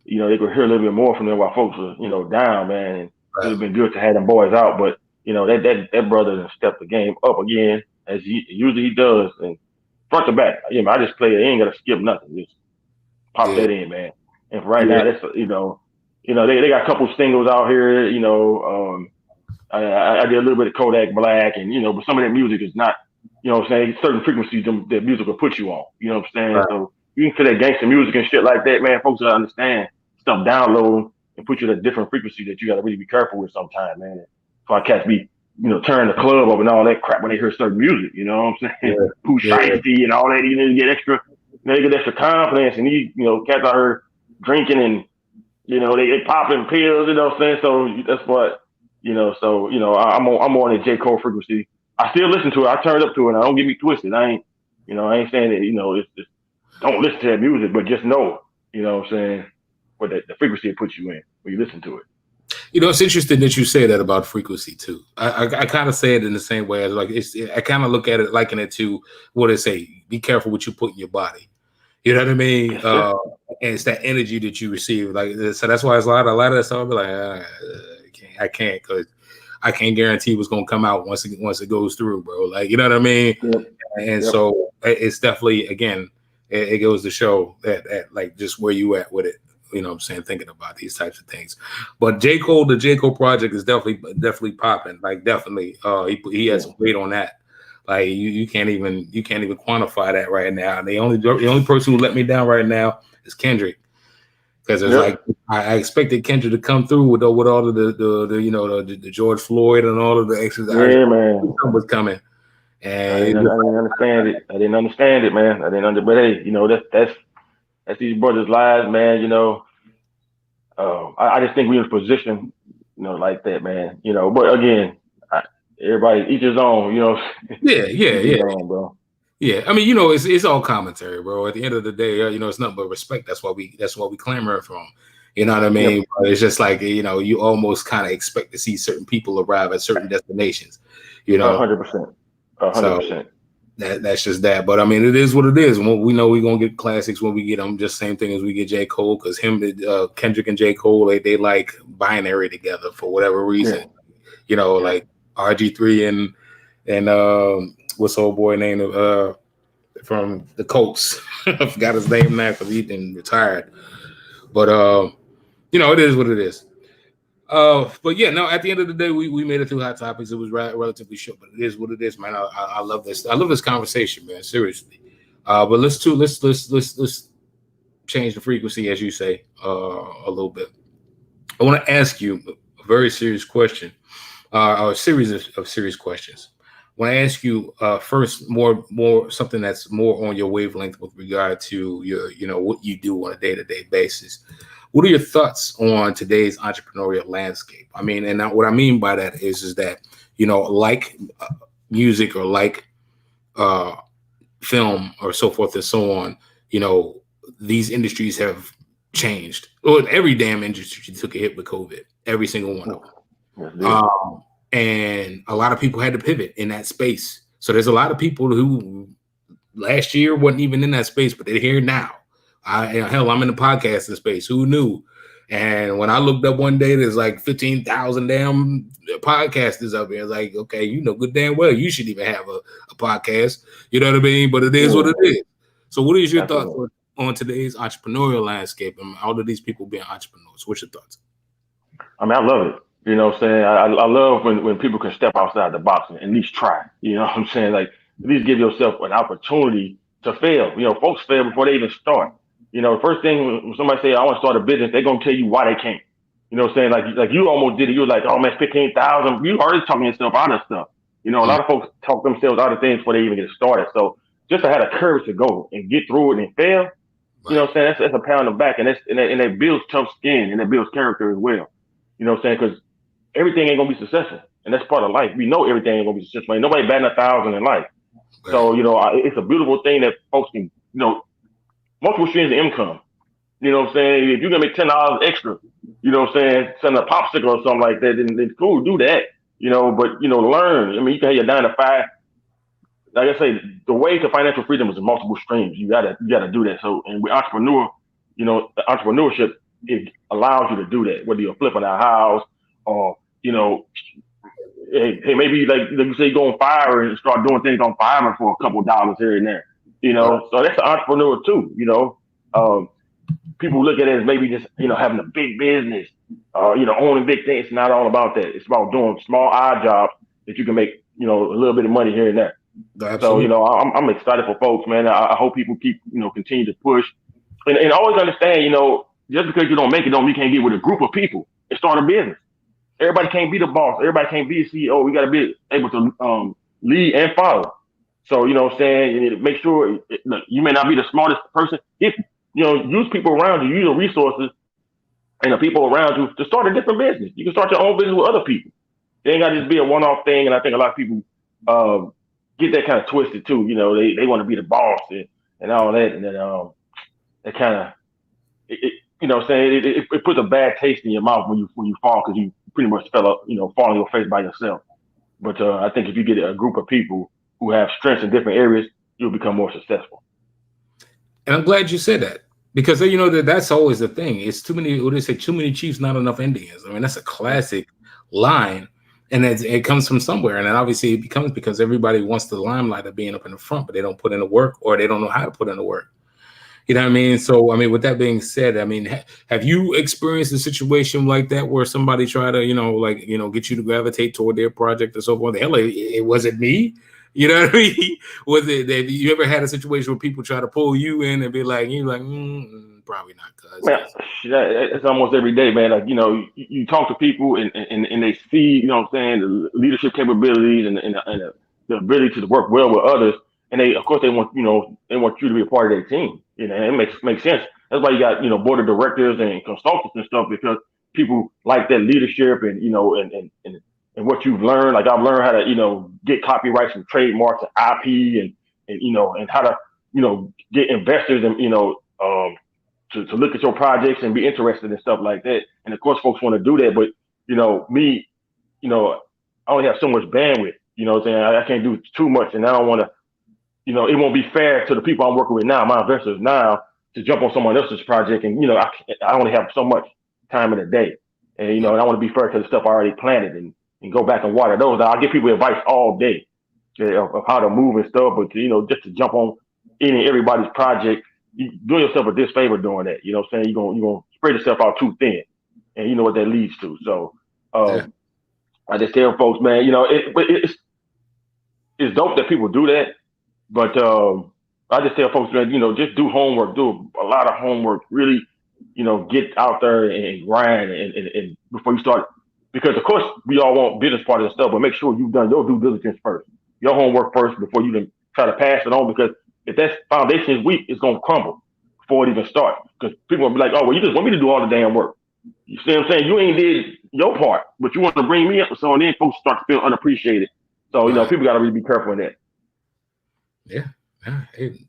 they could hear a little bit more from them while folks were, down, man. And it would have been good to have them boys out, but that brother done stepped the game up again as usually he does, and front to back. I just play it. I ain't gotta skip nothing. Just pop that in, man. And for right now, that's they got a couple singles out here. I did a little bit of Kodak Black, and but some of that music is not. What I'm saying? Certain frequencies that music will put you on. You know what I'm saying? Right. So you can feel that gangster music and shit like that, man. Folks will understand stuff download and put you at a different frequency that you got to really be careful with sometimes, man. So I cats be, turn the club up and all that crap when they hear certain music. You know what I'm saying? Pooh Shiesty and all that. You need to get extra. They get extra confidence, and these, cats out here drinking and, they popping pills. You know what I'm saying? So that's what, I'm on the J. Cole frequency. I still listen to it. I turned up to it. I don't get me twisted. I ain't saying that, it's don't listen to that music, but just know, what I'm saying, what the frequency it puts you in when you listen to it. It's interesting that you say that about frequency too. I kind of say it in the same way as like I kind of look at it liken it to what they say. Be careful what you put in your body. You know what I mean? And it's that energy that you receive. Like so, that's why it's a lot of that stuff. I'll be like, I can't because I can't guarantee what's gonna come out once it goes through, bro. Like you know what I mean? Yep. And so it's definitely again it goes to show that like just where you at with it. You know what I'm saying? Thinking about these types of things. But the J. Cole project is definitely popping. Like definitely. He has some weight on that. Like you can't even quantify that right now. The only person who let me down right now is Kendrick. Because it's like I expected Kendrick to come through with all of the George Floyd and all of the extras. Yeah, man. Was coming. I didn't understand it. Man. But hey, that's these brothers' lives, man. I just think we're in a position, like that, man. But again, everybody each his own, Yeah. His own, bro. Yeah, I mean, it's all commentary, bro. At the end of the day, it's nothing but respect. That's what we clamor from. You know what I mean? Yep. It's just like you almost kind of expect to see certain people arrive at certain destinations. 100%. 100%. That's just that. But I mean, it is what it is. We know we're gonna get classics when we get them. Just same thing as we get J. Cole, because Kendrick and J. Cole, they like binary together for whatever reason. Yeah. Like RG3 and what's the old boy name from the Colts? I forgot his name now because he's been retired. But it is what it is. But yeah, no. At the end of the day, we made it through Hot Topics. It was relatively short, but it is what it is, man. I love this. I love this conversation, man. Seriously. But let's change the frequency, as you say, a little bit. I want to ask you a very serious question, or a series of serious questions. When I ask you first, more something that's more on your wavelength with regard to your, what you do on a day-to-day basis. What are your thoughts on today's entrepreneurial landscape? I mean, and what I mean by that is that, like music or like film or so forth and so on, these industries have changed. Well, every damn industry took a hit with COVID, every single one of them. And a lot of people had to pivot in that space. So there's a lot of people who last year wasn't even in that space, but they're here now. I'm in the podcasting space. Who knew? And when I looked up one day, there's like 15,000 damn podcasters up here. It's like, okay, good damn well you should even have a podcast. You know what I mean? But it is what it is. So what is your thoughts on today's entrepreneurial landscape and all of these people being entrepreneurs? What's your thoughts? I mean, I love it. You know what I'm saying? I love when people can step outside the box and at least try. You know what I'm saying? Like, at least give yourself an opportunity to fail. Folks fail before they even start. The first thing when somebody say, I want to start a business, they're going to tell you why they can't. You know what I'm saying? Like you almost did it. You were like, oh, man, 15,000. You already talking yourself out of stuff. A lot of folks talk themselves out of things before they even get started. So just to have the courage to go and get through it and fail, you know what I'm saying? That's a pound on the back. And that builds tough skin and that builds character as well. You know what I'm saying? Because everything ain't gonna be successful, and that's part of life. We know everything ain't gonna be successful. Ain't nobody batting 1,000 in life. Right. So it's a beautiful thing that folks can, multiple streams of income. You know what I'm saying? If you're gonna make $10 extra, you know what I'm saying, send a popsicle or something like that, then cool, do that. But learn. I mean, you can have your 9 to 5. Like I say, the way to financial freedom is multiple streams. You gotta do that. So, and with entrepreneurship, it allows you to do that. Whether you're flipping a house or hey, maybe like you say, go on Fiverr and start doing things on Fiverr for a couple of dollars here and there. So that's an entrepreneur too. People look at it as maybe just having a big business, owning big things. It's not all about that. It's about doing small odd jobs that you can make a little bit of money here and there. Absolutely. So I'm excited for folks, man. I hope people keep continue to push and always understand. Just because you don't make it, don't mean you can't get with a group of people and start a business. Everybody can't be the boss. Everybody can't be a CEO. We got to be able to lead and follow. So, what I'm saying, you need to make sure look, you may not be the smartest person. If, use people around you, use the resources and the people around you to start a different business. You can start your own business with other people. It ain't got to just be a one-off thing. And I think a lot of people get that kind of twisted too. They want to be the boss and all that. And then it kind of, what I'm saying, it puts a bad taste in your mouth when you fall because you pretty much fall on your face by yourself. But I think if you get a group of people who have strengths in different areas, you'll become more successful. And I'm glad you said that because that's always the thing. It's too many. What do they say? Too many chiefs, not enough Indians. I mean, that's a classic line, and it comes from somewhere. And then obviously it becomes because everybody wants the limelight of being up in the front, but they don't put in the work or they don't know how to put in the work. You know what I mean? So, I mean, with that being said, I mean, have you experienced a situation like that where somebody try to, get you to gravitate toward their project or so forth? Hell, it wasn't me. You know what I mean? Was it? Have you ever had a situation where people try to pull you in and be like, you're like, probably not, cuz. Man, it's almost every day, man. Like, you talk to people and they see, you know what I'm saying, the leadership capabilities and the ability to work well with others. And of course, they want, they want you to be a part of their team. And it makes sense. That's why you got, board of directors and consultants and stuff, because people like that leadership and, and what you've learned. Like, I've learned how to, get copyrights and trademarks and IP and how to, get investors and, to look at your projects and be interested in stuff like that. And of course, folks want to do that, but me, I only have so much bandwidth. You know what I'm saying? I can't do too much, and I don't want to. It won't be fair to the people I'm working with now, my investors now, to jump on someone else's project. And I only have so much time in a day, and and I want to be fair to the stuff I already planted and go back and water those. I'll give people advice all day of how to move and stuff, but just to jump on any and everybody's project, you doing yourself a disfavor doing that. You know what I'm saying? You're gonna spread yourself out too thin, and you know what that leads to. So I just tell folks, man, it's dope that people do that, but I just tell folks, man, just do homework, do a lot of homework, really, get out there and grind and before you start, because of course we all want business partners and stuff, but make sure you've done your due diligence first, your homework first before you can try to pass it on, because if that foundation is weak, it's going to crumble before it even starts. Because people will be like, oh, well, you just want me to do all the damn work. You see what I'm saying? You ain't did your part, but you want to bring me up. So then folks start to feel unappreciated. So, people got to really be careful in that. Yeah. Hey,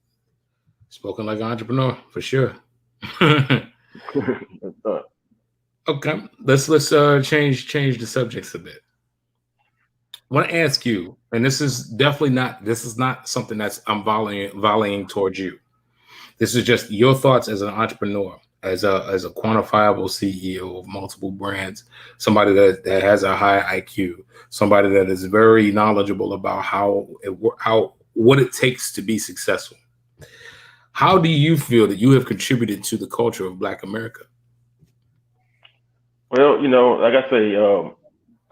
spoken like an entrepreneur, for sure. Okay. Let's change the subjects a bit. I want to ask you, and this is not something that's I'm volleying towards you. This is just your thoughts as an entrepreneur, as a quantifiable CEO of multiple brands, somebody that has a high IQ, somebody that is very knowledgeable about what it takes to be successful. How do you feel that you have contributed to the culture of Black America? Well, like I say, I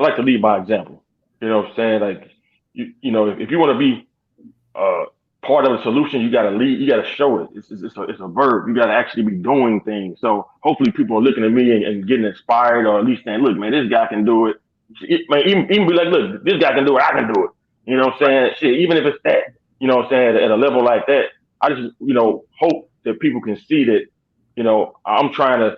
like to lead by example. You know what I'm saying? Like, if you want to be part of the solution, you got to lead. You got to show it. It's a verb. You got to actually be doing things. So hopefully people are looking at me and getting inspired, or at least saying, look, man, this guy can do it. Man, even be like, look, this guy can do it. I can do it. You know what I'm saying? Shit, even if it's that, you know what I'm saying, at a level like that, I just, hope that people can see that, I'm trying to,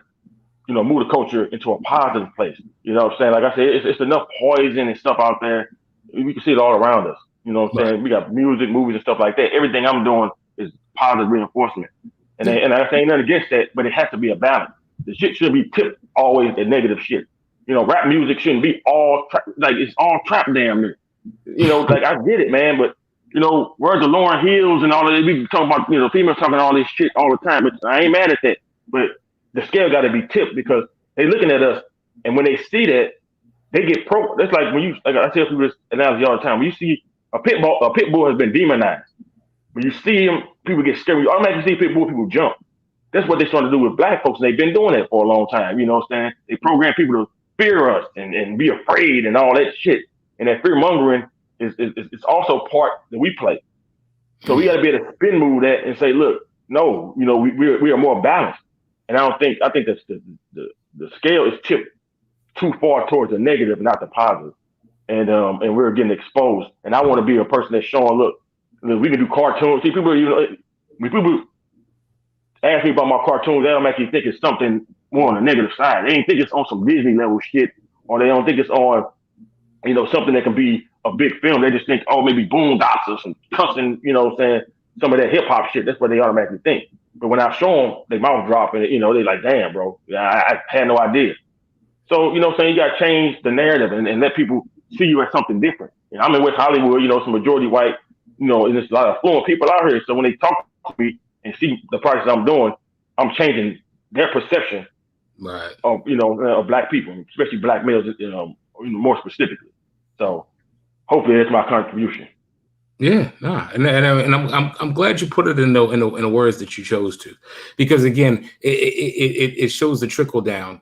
move the culture into a positive place. You know what I'm saying? Like I said, it's enough poison and stuff out there. We can see it all around us. You know what I'm saying? We got music, movies, and stuff like that. Everything I'm doing is positive reinforcement. And I say nothing against that, but it has to be a balance. The shit should be tipped always at negative shit. Rap music shouldn't be all it's all trap damn near. Like, I get it, man, but words of Lauryn Hills and all of that. We talking about, females talking all this shit all the time, but I ain't mad at that. But the scale got to be tipped, because they looking at us, and when they see that, they get pro. That's like when like I tell people this analogy all the time. When you see a pit bull has been demonized. When you see him, people get scared. You automatically see pit bull, people jump. That's what they're starting to do with Black folks, and they've been doing that for a long time. You know what I'm saying? They program people to fear us and be afraid and all that shit. And that fear mongering is also part that we play. So we got to be able to spin move that and say, look, no, we are more balanced. And I think that's the scale is tipped too far towards the negative, not the positive. And we're getting exposed. And I want to be a person that's showing, look, we can do cartoons. See, people, when people ask me about my cartoons, they don't actually think it's something more on the negative side. They ain't think it's on some Disney level shit, or they don't think it's on, something that can be a big film. They just think, oh, maybe Boondocks or some cussing, some of that hip hop shit. That's what they automatically think. But when I show them, they mouth drop and, they like, damn, bro, I had no idea. So, you got to change the narrative and let people see you as something different. I'm in West Hollywood, some majority white, and there's a lot of affluent people out here. So when they talk to me and see the projects I'm doing, I'm changing their perception of, of Black people, especially Black males, more specifically. So hopefully that's my contribution. Yeah, nah, and I'm glad you put it in the words that you chose to, because again, it shows the trickle down,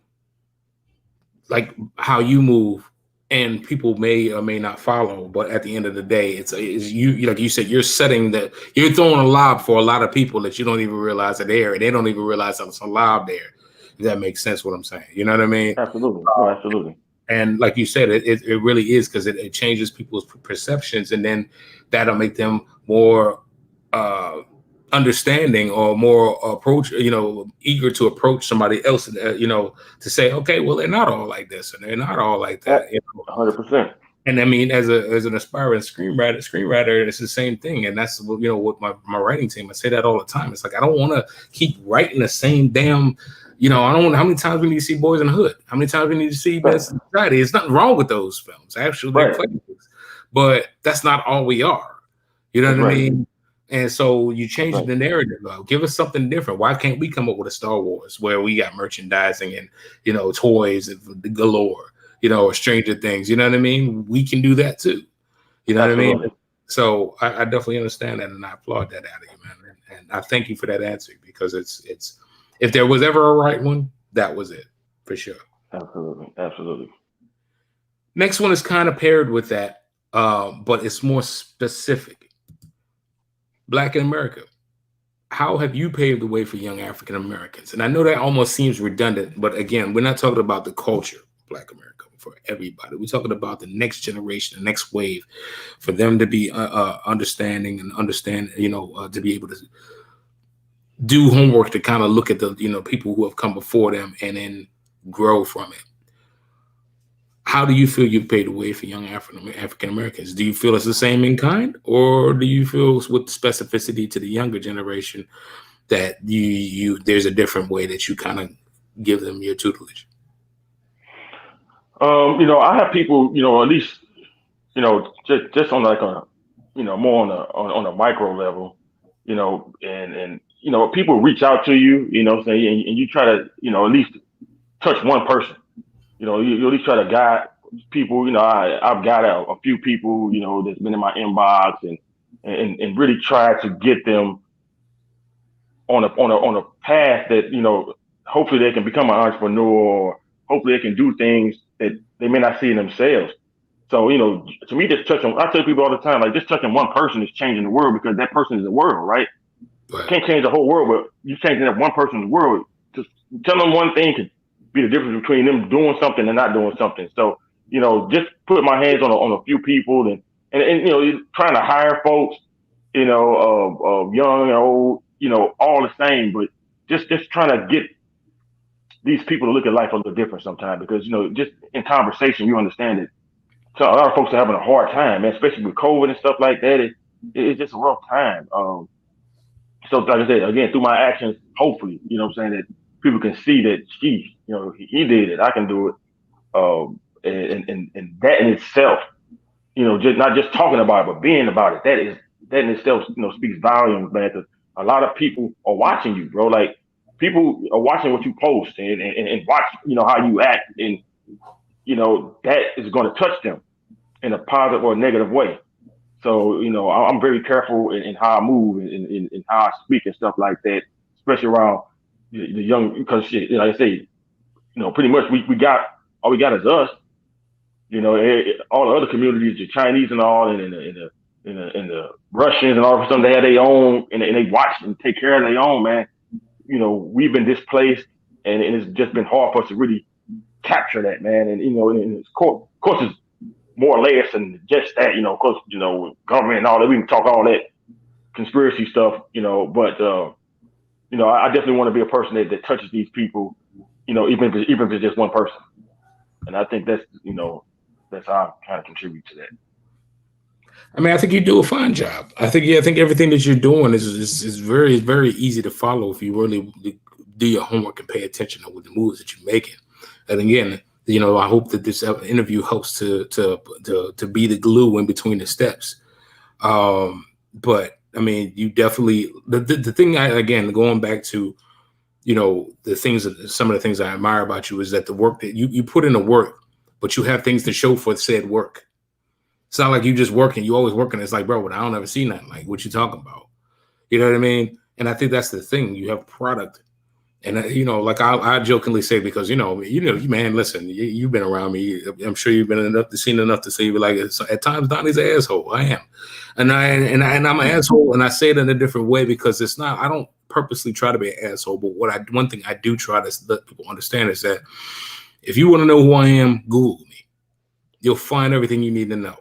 like how you move, and people may or may not follow. But at the end of the day, it's you, like you said, you're throwing a lob for a lot of people that you don't even realize are there, and they don't even realize that it's a lob there. If that makes sense, what I'm saying, you know what I mean? Absolutely. No, absolutely. And like you said, it really is, because it changes people's perceptions, and then that'll make them more uh, understanding, or more eager to approach somebody else, to say, okay, well, they're not all like this, and they're not all like that. 100%. And I mean, as an aspiring screenwriter, it's the same thing. And that's what my writing team, I say that all the time. It's like, I don't want to keep writing the same damn, I don't want, how many times we need to see Boys in the Hood? How many times we need to see Best in Society? There's nothing wrong with those films. Actually, they're classics. But that's not all we are. You know what I mean? And so you change the narrative. Give us something different. Why can't we come up with a Star Wars where we got merchandising and, toys galore? Or Stranger Things, you know what I mean? We can do that too. You know what I mean? So I definitely understand that, and I applaud that out of you, man. And I thank you for that answer, because it's if there was ever a right one, that was it, for sure. Absolutely. Absolutely. Next one is kind of paired with that, but it's more specific. Black in America. How have you paved the way for young African Americans? And I know that almost seems redundant, but again, we're not talking about the culture of Black America for everybody. We're talking about the next generation, the next wave, for them to be understanding and understand, to be able to do homework, to kind of look at the, people who have come before them and then grow from it. How do you feel you've paved the way for young African Americans? Do you feel it's the same in kind, or do you feel with specificity to the younger generation that there's a different way that you kind of give them your tutelage? I have people, at least, just on like a, more on a micro level, and people reach out to you, say, and you try to, at least touch one person. You at least try to guide people. I've got a few people, that's been in my inbox, and really try to get them on a path that, hopefully they can become an entrepreneur, or hopefully they can do things that they may not see in themselves. So, to me, just I tell people all the time, like, just touching one person is changing the world, because that person is the world, right? You can't change the whole world, but you changing that one person's world. Just tell them one thing could be the difference between them doing something and not doing something. So, just put my hands on a few people, and trying to hire folks, young and old, all the same, but just trying to get these people to look at life a little different sometimes, because, just in conversation, you understand it. So a lot of folks are having a hard time, man, especially with COVID and stuff like that. It's just a rough time. So like I said, again, through my actions, hopefully, that people can see that, geez, he did it, I can do it. And that in itself, just not just talking about it, but being about it, that in itself, speaks volumes, man. Because a lot of people are watching you, bro. Like, people are watching what you post, and watch, how you act, and that is going to touch them in a positive or a negative way. So, I'm very careful in how I move, and how I speak and stuff like that, especially around the young, because shit, like I say, pretty much we got, all we got is us. All the other communities, the Chinese and all, and the Russians and all of a sudden they have their own, and they watch and take care of their own, man. We've been displaced, and it's just been hard for us to really capture that, man. And and of course it's more layers than just that. Of course, government and all that. We can talk all that conspiracy stuff, but I definitely want to be a person that touches these people, even if it's just one person. And I think that's how I kind of contribute to that. I mean, I think you do a fine job. I think everything that you're doing is very, very easy to follow if you really do your homework and pay attention to the moves that you're making. And again, I hope that this interview helps to be the glue in between the steps. But I mean, you definitely, the thing, again, going back to, some of the things I admire about you is that the work that you put in the work, but you have things to show for said work. It's not like you just working. You always working. It's like, bro, I don't ever see nothing. Like, what you talking about? You know what I mean? And I think that's the thing. You have product. And like I jokingly say, because man, listen, you've been around me. I'm sure you've been seen enough to say, you like, at times Donnie's an asshole. I am, and I'm an asshole, and I say it in a different way because it's not. I don't purposely try to be an asshole, but one thing I do try to let people understand is that if you want to know who I am, Google me. You'll find everything you need to know.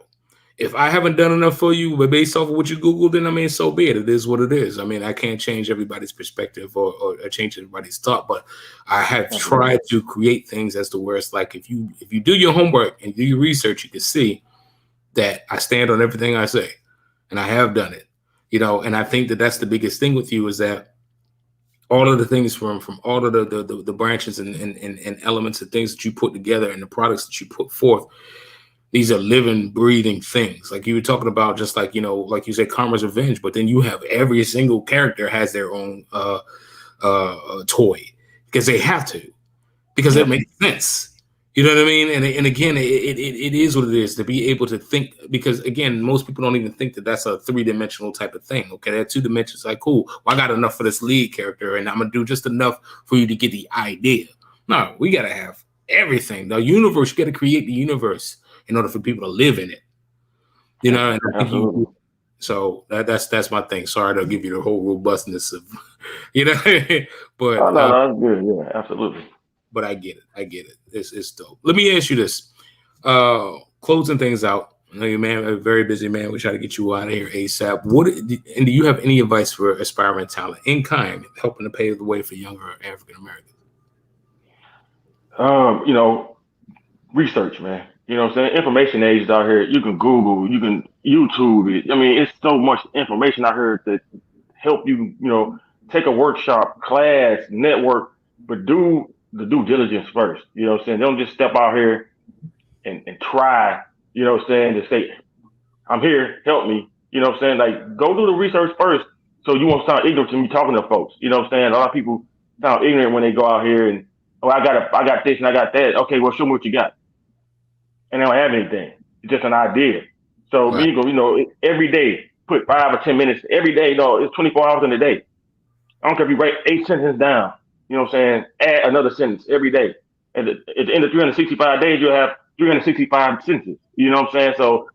If I haven't done enough for you, but based off of what you Googled, then I mean, so be it. It is what it is. I mean, I can't change everybody's perspective or change everybody's thought, but I have tried to create things as to where it's like if you do your homework and do your research, you can see that I stand on everything I say, and I have done it. And I think that that's the biggest thing with you is that all of the things from all of the branches and elements of things that you put together and the products that you put forth. These are living, breathing things. Like you were talking about, just like, like you said, Kharma's Revenge, but then you have every single character has their own toy because they have to, because it makes sense. You know what I mean? And again, it is what it is to be able to think, because again, most people don't even think that that's a 3-dimensional type of thing. Okay, they're 2 dimensions. Like, cool, well, I got enough for this lead character and I'm going to do just enough for you to get the idea. No, we got to have everything. The universe, you got to create the universe in order for people to live in it, and I think so that's my thing. Sorry to give you the whole robustness of, but no, that's good. Yeah, absolutely. But I get it. It's dope. Let me ask you this: closing things out. I know you're a very busy man. We try to get you out of here ASAP. And do you have any advice for aspiring talent in kind, helping to pave the way for younger African Americans? Research, man. You know what I'm saying? Information age is out here. You can Google, you can YouTube it. I mean, it's so much information out here to help you, take a workshop, class, network, but do the due diligence first. You know what I'm saying? Don't just step out here and try, to say, I'm here, help me. You know what I'm saying? Like, go do the research first so you won't sound ignorant to me talking to folks. You know what I'm saying? A lot of people sound ignorant when they go out here and, oh, I got this and I got that. Okay, well, show me what you got. And they don't have anything. It's just an idea. So me go, every day, put 5 or 10 minutes every day. It's 24 hours in a day. I don't care if you write 8 sentences down. You know what I'm saying? Add another sentence every day. And at the end of 365 days, you'll have 365 sentences. You know what I'm saying? So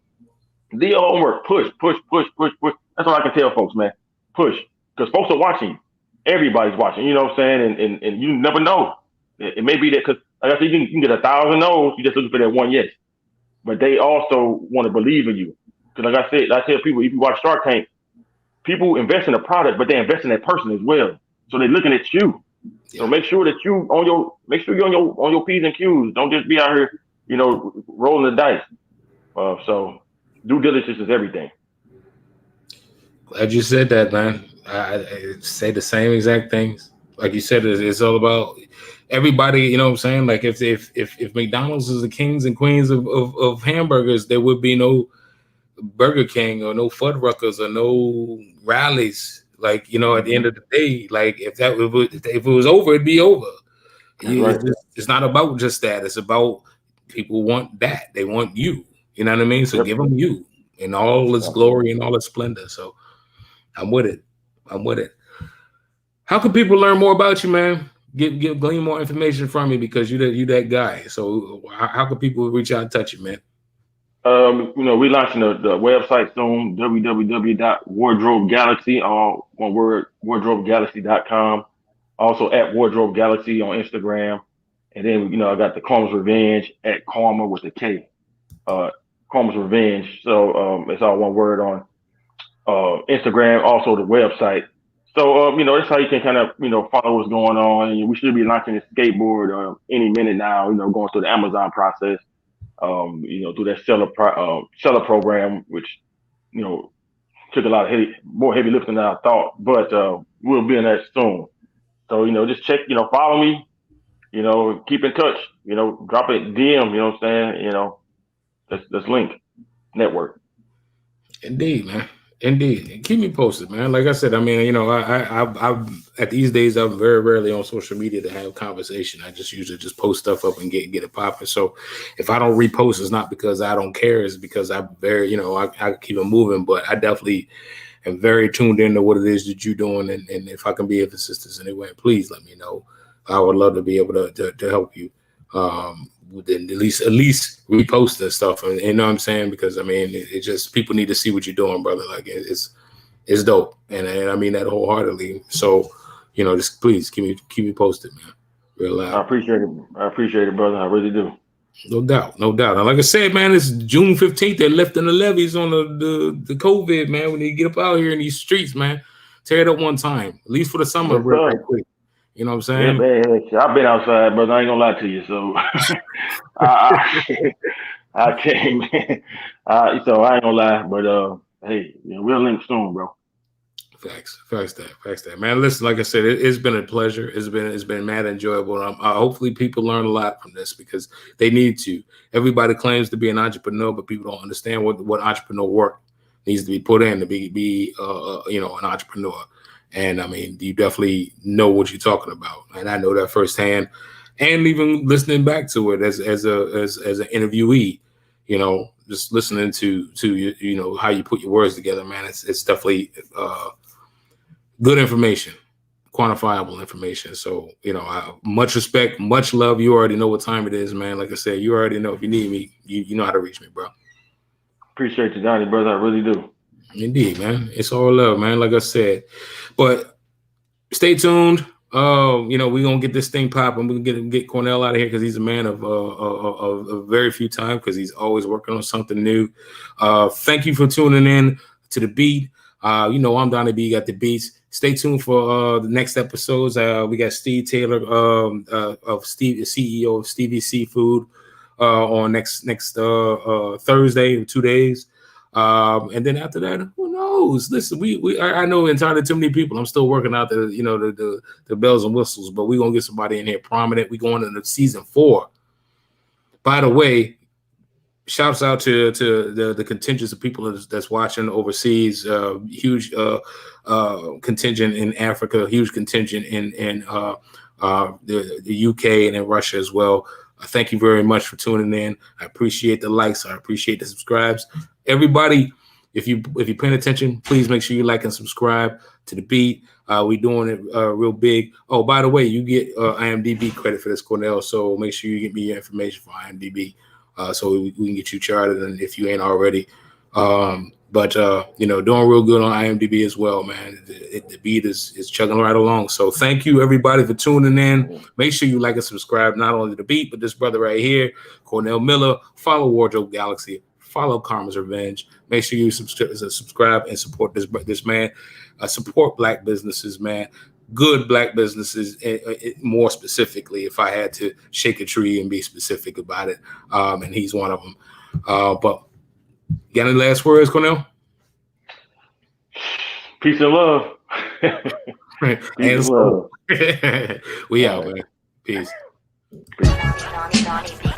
do your homework. Push. That's all I can tell folks, man. Push. Because folks are watching. Everybody's watching. You know what I'm saying? And you never know. It may be that, because like I said, you can get 1,000 no's. You just looking for that one yes. But they also want to believe in you. Because like I tell people, if you watch Shark Tank, people invest in a product, but they invest in that person as well. So they're looking at you. So make sure that you're on your P's and Q's. Don't just be out here, rolling the dice. So due diligence is everything. Glad you said that, man. I say the same exact things. Like you said, it's all about everybody. You know what I'm saying? Like if McDonald's is the kings and queens of hamburgers, there would be no Burger King or no Fuddruckers or no rallies. Like, at the end of the day, like if it was over, it'd be over. Right. It's not about just that. It's about people want that. They want you. You know what I mean? So give them you in all its glory and all its splendor. So I'm with it. How can people learn more about you, man? Glean more information from you, because you that guy. So how can people reach out and touch you, man? We launching the website soon, www.wardrobegalaxy, all one word, wardrobegalaxy.com. Also at Wardrobe Galaxy on Instagram. And then, I got the Kharma's Revenge at Kharma with a K. Kharma's Revenge. So it's all one word on Instagram, also the website. So, that's how you can kind of, follow what's going on. And we should be launching a skateboard any minute now, going through the Amazon process. Through that seller program, which, took a lot of more heavy lifting than I thought, but we'll be in that soon. So, just check, follow me, keep in touch, drop a DM, you know what I'm saying? Let's link, network. Indeed, man. Indeed, keep me posted, man. Like I said, I mean, you know, I at these days I'm very rarely on social media to have conversation. I just usually just post stuff up and get it popping. So if I don't repost, it's not because I don't care. It's because I'm very, you know, I keep it moving. But I definitely am very tuned into what it is that you're doing, and if I can be of assistance in any way, please let me know. I would love to be able to help you. Then at least repost this stuff, and you know what I'm saying, because I mean it just, people need to see what you're doing, brother. Like it's dope, and I mean that wholeheartedly. So you know, just please keep me posted, man. Real loud. I appreciate it, brother. I really do. No doubt, no doubt. And like I said, man, it's June 15th. They're lifting the levies on the COVID, man. When they get up out here in these streets, man, tear it up one time, at least for the summer, Yes, real quick. You know what I'm saying? Yeah, man. I've been outside, brother. I ain't gonna lie to you. So I came, man. So I ain't gonna lie, but hey, you know, we'll link soon, bro. Facts that, man. Listen, like I said, it's been a pleasure. It's been mad enjoyable. Hopefully people learn a lot from this, because they need to. Everybody claims to be an entrepreneur, but people don't understand what entrepreneur work needs to be put in to be you know, an entrepreneur. And I mean, you definitely know what you're talking about, and I know that firsthand. And even listening back to it as an interviewee, you know, just listening to you know, how you put your words together, man. It's definitely good information, quantifiable information. So you know, much respect, much love. You already know what time it is, man. Like I said, you already know if you need me, you know how to reach me, bro. Appreciate you, Donnie, brother. I really do. Indeed, man. It's all love, man. Like I said, but stay tuned. You know, we're gonna get this thing popping. We're gonna get Cornell out of here, because he's a man of very few time, because he's always working on something new. Thank you for tuning in to the beat. You know, I'm Donnie B, got the beats. Stay tuned for the next episodes. We got Steve Taylor of Steve, the CEO of Stevie Seafood, on next Thursday in 2 days. And then after that, who knows? Listen, I know entirely too many people. I'm still working out the, you know, the bells and whistles, but we're gonna get somebody in here prominent. We're going into season 4. By the way, shouts out to the contingents of people that's watching overseas. Huge contingent in Africa, huge contingent in the UK and in Russia as well. Thank you very much for tuning in. I appreciate the likes. I appreciate the subscribes. Everybody, if you're paying attention, please make sure you like and subscribe to the beat. We're doing it real big. Oh, by the way, you get IMDb credit for this, Cornell. So make sure you get me your information for IMDb, so we can get you charted, and if you ain't already. But you know, doing real good on IMDb as well, man. The beat is chugging right along. So thank you, everybody, for tuning in. Make sure you like and subscribe, not only to the beat, but this brother right here, Cornell Miller. Follow Wardrobe Galaxy. Follow Kharma's Revenge. Make sure you subscribe and support this man. Support Black businesses, man. Good Black businesses, more specifically, if I had to shake a tree and be specific about it. And he's one of them. But got any last words, Cornell? Peace and love. Peace and love. We out, man. Peace. Donnie B.